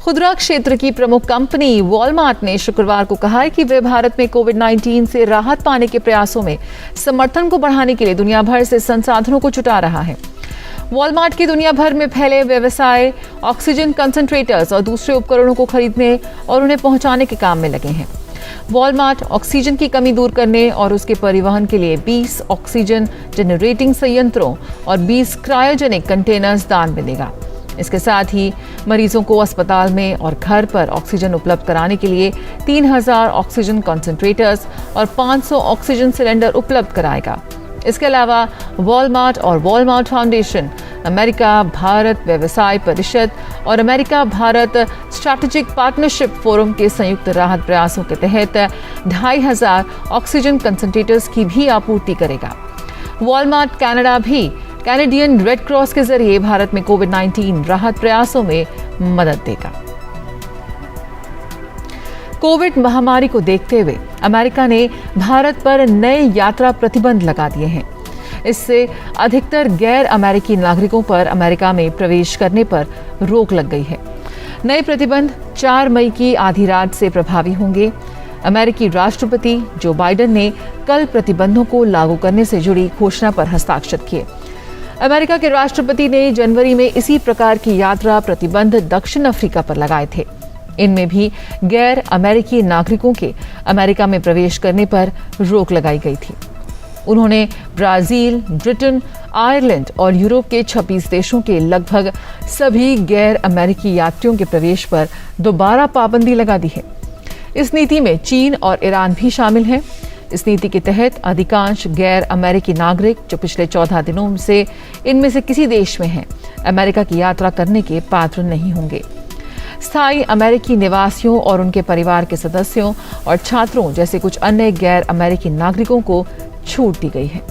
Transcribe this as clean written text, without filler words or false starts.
खुदरा क्षेत्र की प्रमुख कंपनी वॉलमार्ट ने शुक्रवार को कहा है कि वे भारत में कोविड-19 से राहत पाने के प्रयासों में समर्थन को बढ़ाने के लिए दुनिया भर से संसाधनों को जुटा रहा है। वॉलमार्ट की दुनिया भर में फैले व्यवसाय ऑक्सीजन कंसंट्रेटर्स और दूसरे उपकरणों को खरीदने और उन्हें पहुंचाने के काम में लगे हैं। वॉलमार्ट ऑक्सीजन की कमी दूर करने और उसके परिवहन के लिए 20 ऑक्सीजन जनरेटिंग संयंत्रों और 20 क्रायोजेनिक कंटेनर्स दान में देगा। इसके साथ ही मरीजों को अस्पताल में और घर पर ऑक्सीजन उपलब्ध कराने के लिए 3000 ऑक्सीजन कंसंट्रेटर्स और 500 ऑक्सीजन सिलेंडर उपलब्ध कराएगा। इसके अलावा वॉलमार्ट और वॉलमार्ट फाउंडेशन, अमेरिका भारत व्यवसाय परिषद और America Bharat strategic partnership forum के संयुक्त राहत प्रयासों के तहत 2500 ऑक्सीजन कंसंट्रेटर्स की भी आपूर्ति करेगा। वॉलमार्ट कनाडा भी कैनेडियन रेड क्रॉस के जरिए भारत में कोविड-19 राहत प्रयासों में मदद देगा। कोविड महामारी को देखते हुए अमेरिका ने भारत पर नए यात्रा प्रतिबंध लगा दिए हैं। इससे अधिकतर गैर अमेरिकी नागरिकों पर अमेरिका में प्रवेश करने पर रोक लग गई है। नए प्रतिबंध 4 मई की आधी रात से प्रभावी होंगे। अमेरिकी राष्ट्रपति जो बाइडेन ने कल प्रतिबंधों को लागू करने से जुड़ी घोषणा पर हस्ताक्षर किए। अमेरिका के राष्ट्रपति ने जनवरी में इसी प्रकार की यात्रा प्रतिबंध दक्षिण अफ्रीका पर लगाए थे। इनमें भी गैर अमेरिकी नागरिकों के अमेरिका में प्रवेश करने पर रोक लगाई गई थी। उन्होंने ब्राजील, ब्रिटेन, आयरलैंड और यूरोप के 26 देशों के लगभग सभी गैर अमेरिकी यात्रियों के प्रवेश पर दोबारा पाबंदी लगा दी है। इस नीति में चीन और ईरान भी शामिल हैं। इस नीति के तहत अधिकांश गैर अमेरिकी नागरिक जो पिछले 14 दिनों से इनमें से किसी देश में हैं, अमेरिका की यात्रा करने के पात्र नहीं होंगे। स्थायी अमेरिकी निवासियों और उनके परिवार के सदस्यों और छात्रों जैसे कुछ अन्य गैर अमेरिकी नागरिकों को छूट दी गई है।